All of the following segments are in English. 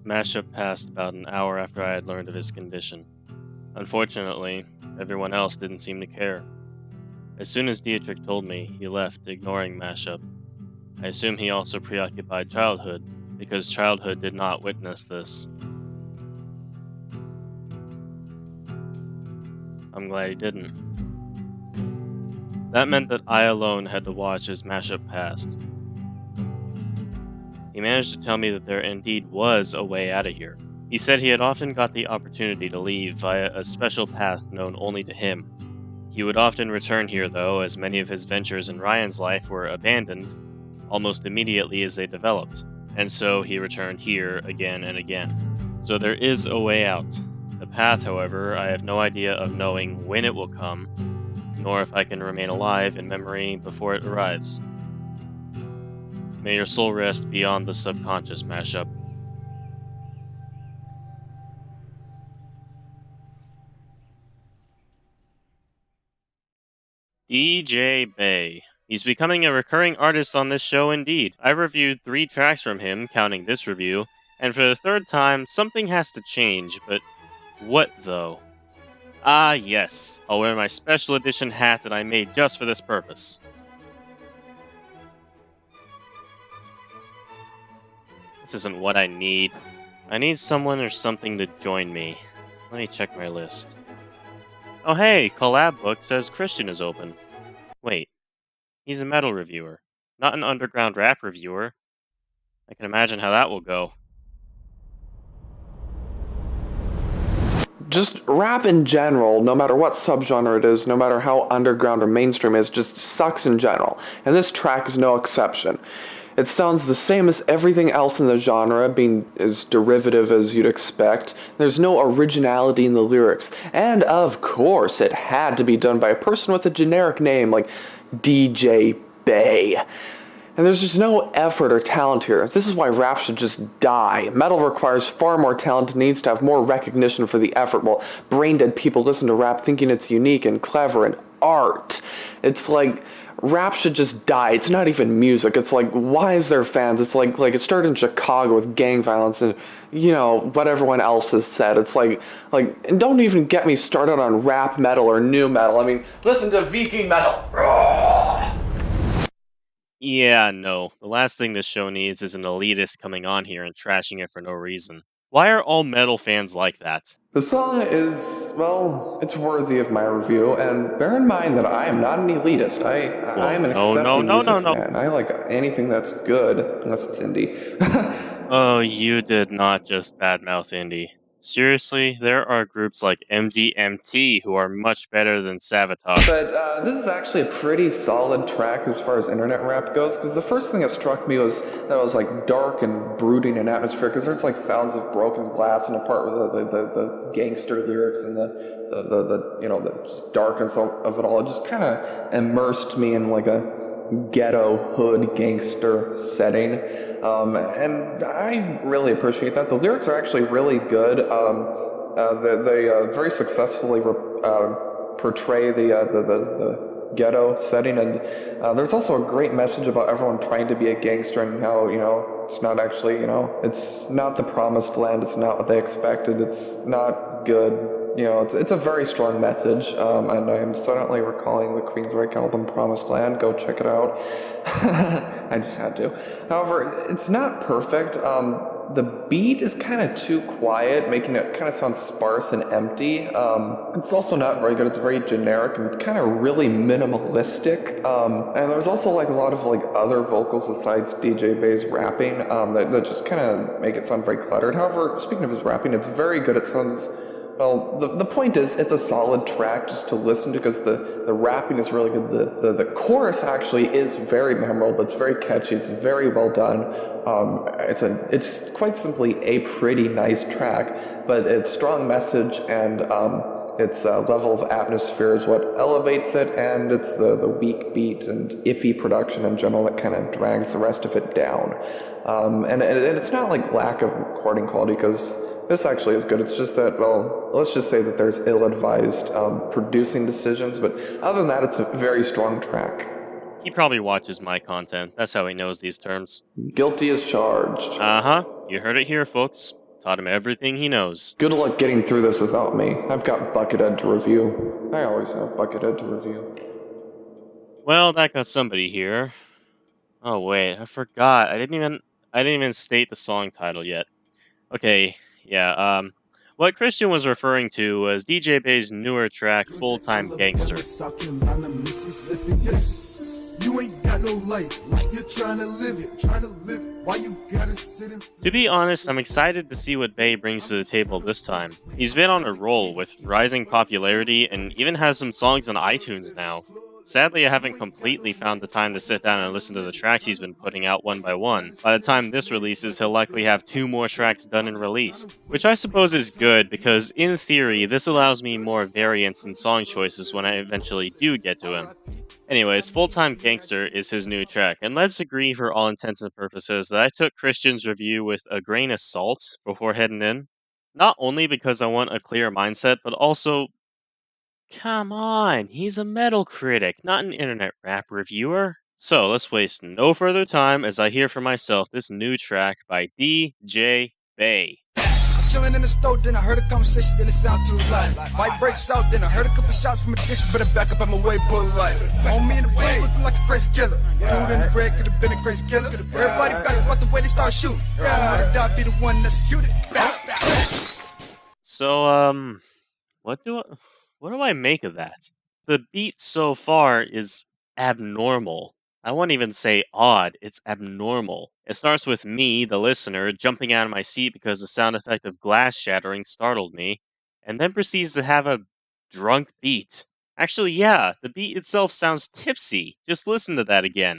Mashup passed about an hour after I had learned of his condition. Unfortunately, everyone else didn't seem to care. As soon as Dietrich told me, he left, ignoring Mashup. I assume he also preoccupied childhood, because childhood did not witness this. I'm glad he didn't. That meant that I alone had to watch as Mashup passed. He managed to tell me that there indeed was a way out of here. He said he had often got the opportunity to leave via a special path known only to him. He would often return here, though, as many of his ventures in Ryan's life were abandoned almost immediately as they developed, and so he returned here again and again. So there is a way out. The path, however, I have no idea of knowing when it will come, nor if I can remain alive in memory before it arrives. May your soul rest beyond the subconscious mashup. DJ Beye. He's becoming a recurring artist on this show indeed. I reviewed 3 tracks from him, counting this review, and for the 3rd time, something has to change, but what though? Ah yes, I'll wear my special edition hat that I made just for this purpose. This isn't what I need. I need someone or something to join me. Let me check my list. Oh hey, Collab Book says Christian is open. Wait, he's a metal reviewer, not an underground rap reviewer. I can imagine how that will go. Just rap in general, no matter what subgenre it is, no matter how underground or mainstream it is, just sucks in general. And this track is no exception. It sounds the same as everything else in the genre, being as derivative as you'd expect. There's no originality in the lyrics. And of course, it had to be done by a person with a generic name like DJ Beye. And there's just no effort or talent here. This is why rap should just die. Metal requires far more talent and needs to have more recognition for the effort, while brain-dead people listen to rap thinking it's unique and clever and art. It's like, rap should just die. It's not even music. It's like, why is there fans? It's like it started in Chicago with gang violence and, you know, what everyone else has said. It's like, and don't even get me started on rap metal or new metal. I mean, listen to Viking metal. Yeah, no. The last thing this show needs is an elitist coming on here and trashing it for no reason. Why are all metal fans like that? The song is, well, it's worthy of my review, and bear in mind that I am not an elitist. I am an accepting music fan. I like anything that's good, unless it's indie. Oh, you did not just badmouth indie. Seriously, there are groups like MGMT who are much better than Sabotage. But this is actually a pretty solid track as far as internet rap goes, because the first thing that struck me was that it was like dark and brooding and atmospheric, because there's like sounds of broken glass and a part with the gangster lyrics and the you know, the just darkness of it all. It just kind of immersed me in like a ghetto hood gangster setting, and I really appreciate that. The lyrics are actually really good. They very successfully portray the ghetto setting, and there's also a great message about everyone trying to be a gangster and how, you know, it's not actually, you know, it's not the promised land, it's not what they expected, it's not good. You know, it's a very strong message, and I am suddenly recalling the Queensryche album Promised Land. Go check it out. I just had to. However, it's not perfect. The beat is kind of too quiet, making it kind of sound sparse and empty. It's also not very good. It's very generic and kind of really minimalistic. And there's also like a lot of like other vocals besides DJ Beye's rapping that just kind of make it sound very cluttered. However, speaking of his rapping, it's very good. It sounds... Well, the point is, it's a solid track just to listen to, because the rapping is really good. The chorus actually is very memorable. It's very catchy. It's very well done. It's quite simply a pretty nice track, but its strong message and its level of atmosphere is what elevates it, and it's the weak beat and iffy production in general that kind of drags the rest of it down. And it's not like lack of recording quality, because this actually is good. It's just that, well, let's just say that there's ill-advised producing decisions, but other than that, it's a very strong track. He probably watches my content. That's how he knows these terms. Guilty as charged. Uh-huh. You heard it here, folks. Taught him everything he knows. Good luck getting through this without me. I've got Buckethead to review. I always have Buckethead to review. Well, that got somebody here. Oh wait, I forgot. I didn't even state the song title yet. Okay, yeah, what Christian was referring to was DJ Bey's newer track, Full-Time Gangster. You ain't got no life, you're trying to live it, why you gotta sit in... To be honest, I'm excited to see what Beye brings to the table this time. He's been on a roll with rising popularity and even has some songs on iTunes now. Sadly, I haven't completely found the time to sit down and listen to the tracks he's been putting out one by one. By the time this releases, he'll likely have 2 more tracks done and released. Which I suppose is good, because in theory, this allows me more variance in song choices when I eventually do get to him. Anyways, Full-Time Gangster is his new track, and let's agree for all intents and purposes that I took Christian's review with a grain of salt before heading in. Not only because I want a clear mindset, but also... come on, he's a metal critic, not an internet rap reviewer. So let's waste no further time as I hear for myself this new track by DJ Beye. Chilling in the store, then I heard a conversation, then it sound too loud. Fight breaks out, then I heard a couple shots from a distance, better back up, I'm away, pull light. On me in the way, looking like a crazy killer. Dude in the red, could've been a crazy killer. Everybody back up the way they start shooting. I wanna die, be the one that's executed. So, what do I make of that? The beat so far is abnormal. I won't even say odd, it's abnormal. It starts with me, the listener, jumping out of my seat because the sound effect of glass shattering startled me, and then proceeds to have a drunk beat. Actually, yeah, the beat itself sounds tipsy. Just listen to that again.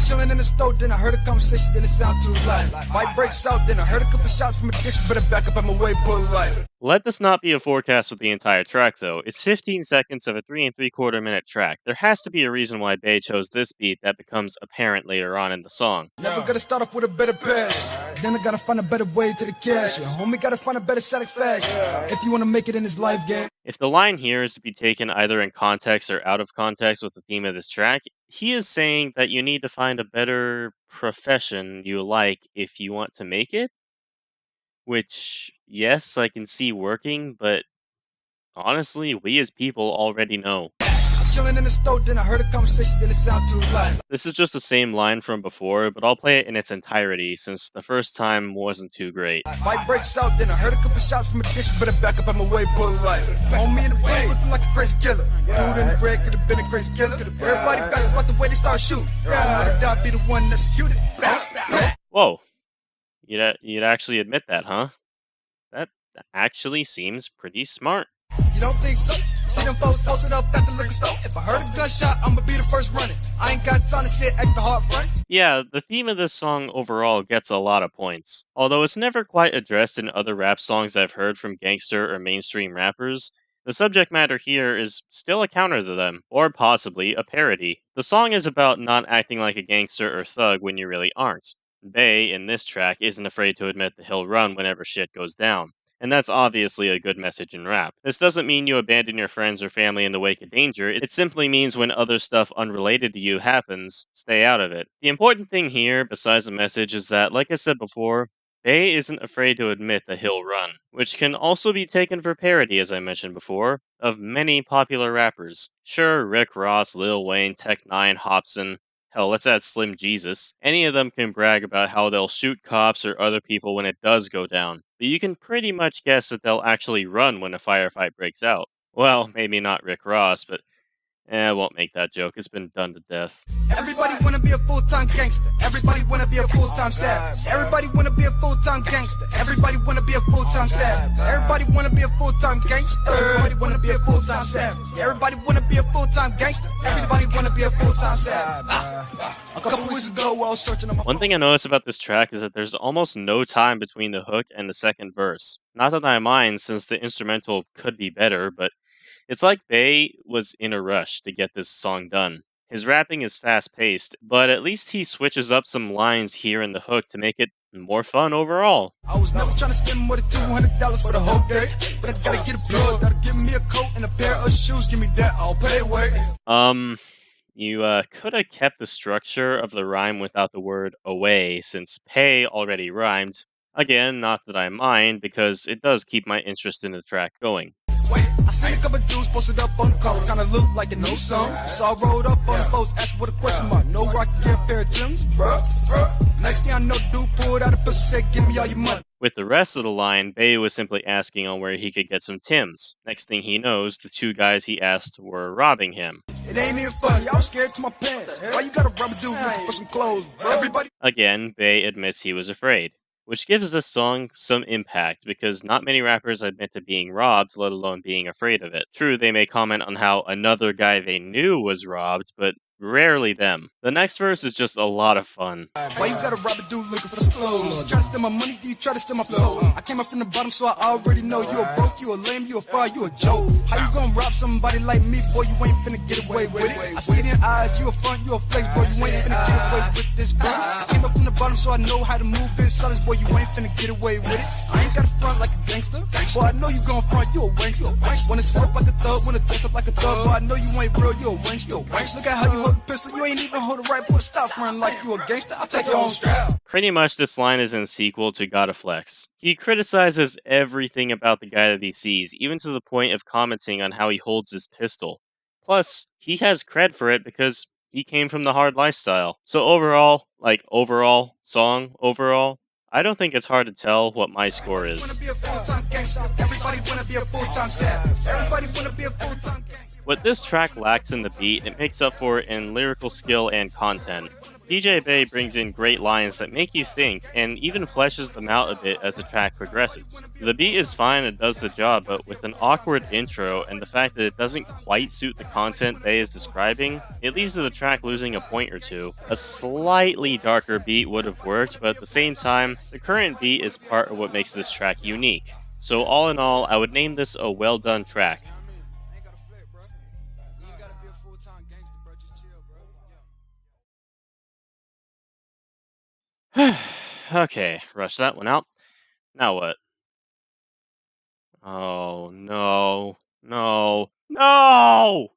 Chilling in the store, then I heard a conversation, then it sound too loud. Fight breaks out, then I heard a couple shots from a distance, better back up, I'm away, pull light. Let this not be a forecast for the entire track, though. It's 15 seconds of a 3 3/4 minute track. There has to be a reason why Beye chose this beat that becomes apparent later on in the song. Never gotta start off with a better pass. Then I gotta find a better way to the cash. Homie gotta find a better satisfaction. If you wanna make it in this life game. If the line here is to be taken either in context or out of context with the theme of this track, he is saying that you need to find a better profession you like if you want to make it. Which, yes, I can see working, but honestly, we as people already know. Chilling in the store, then I heard a conversation, then it sound too loud. This is just the same line from before, but I'll play it in its entirety since the first time wasn't too great. Fight breaks out, then I heard a couple shots from a distance, better back up, I'm away, pull light. On me in the way, looking like a crazy killer. Dude in the red, could've been a crazy killer. Everybody back up the way they start shooting. I wanna die, be the one that's executed. Whoa. You'd actually admit that, huh? That actually seems pretty smart. You don't think so? See them folks posted up at the liquor store. If I heard a gunshot, I'ma be the first running. I ain't got time to sit extra hard front. Yeah, the theme of this song overall gets a lot of points. Although it's never quite addressed in other rap songs I've heard from gangster or mainstream rappers, the subject matter here is still a counter to them, or possibly a parody. The song is about not acting like a gangster or thug when you really aren't. Beye, in this track, isn't afraid to admit that he'll run whenever shit goes down. And that's obviously a good message in rap. This doesn't mean you abandon your friends or family in the wake of danger, it simply means when other stuff unrelated to you happens, stay out of it. The important thing here, besides the message, is that, like I said before, Beye isn't afraid to admit that he'll run, which can also be taken for parody, as I mentioned before, of many popular rappers. Sure, Rick Ross, Lil Wayne, Tech9, Hobson, hell, let's add Slim Jesus. Any of them can brag about how they'll shoot cops or other people when it does go down, but you can pretty much guess that they'll actually run when a firefight breaks out. Well, maybe not Rick Ross, but I won't make that joke. It's been done to death. Everybody wanna be a full-time gangster. Everybody wanna be a full-time savage. Everybody wanna be a full-time gangster. Everybody wanna be a full-time savage. Everybody wanna be a full-time gangster. Everybody wanna be a full-time savage. Everybody wanna be a full-time gangster. Everybody wanna be a full-time savage. A couple weeks ago, I was searching on my One thing I noticed about this track is that there's almost no time between the hook and the second verse. Not that I mind, since the instrumental could be better, but it's like Beye was in a rush to get this song done. His rapping is fast-paced, but at least he switches up some lines here in the hook to make it more fun overall. I was never trying to spend more than $200 for the whole day, but I gotta get a plug. Gotta give me a coat and a pair of shoes. Give me that, I'll pay way. You could have kept the structure of the rhyme without the word away, since pay already rhymed, Again, not that I mind, because it does keep my interest in the track going. Wait, I seen a couple dudes posted up on the cover, kinda look like you know some. Saw rolled up on the boats, asked what a question mark. No rock, get a pair of Timbs, bruh. Next thing I know, dude pulled out a pistol, said, "Give me all your money." With the rest of the line, Beye was simply asking on where he could get some Tims. Next thing he knows, the two guys he asked were robbing him. It ain't even funny, I was scared to my pants. Why you got a rubber dude looking for some clothes, bro? Everybody. Again, Beye admits he was afraid, which gives this song some impact because not many rappers admit to being robbed, let alone being afraid of it. True, they may comment on how another guy they knew was robbed, but rarely them. The next verse is just a lot of fun. Why you got a rubber dude looking for some clothes? Try to steal my money, you try to steal my flow. I came up from the bottom, so I already know you a broke, you a lame, you a fraud, you a joke. How you gonna rob somebody like me, boy? You ain't finna get away with it. I see it in your eyes, you a front, you a flex, boy. You ain't finna get away with this, bro. I came up from the bottom, so I know how to move in silence, boy. You ain't finna get away with it. I ain't got a front like a gangster, boy. I know you gon' front, you a wankster. Wanna set up like a thug, wanna dress up like a thug, boy. I know you ain't real, you a wankster. Look at how you hold the pistol, you ain't even hold the right, boy. Stop running like you a gangster. I'll take your own strap. Pretty much this line is in sequel to Gotta Flex. He criticizes everything about the guy that he sees, even to the point of commenting on how he holds his pistol. Plus, he has cred for it because he came from the hard lifestyle. So overall, overall, I don't think it's hard to tell what my score is. What this track lacks in the beat, it makes up for it in lyrical skill and content. DJ Beye brings in great lines that make you think, and even fleshes them out a bit as the track progresses. The beat is fine and does the job, but with an awkward intro and the fact that it doesn't quite suit the content Beye is describing, it leads to the track losing a point or two. A slightly darker beat would have worked, but at the same time, the current beat is part of what makes this track unique. So all in all, I would name this a well done track. Okay, rush that one out. Now what? Oh, no. No. No!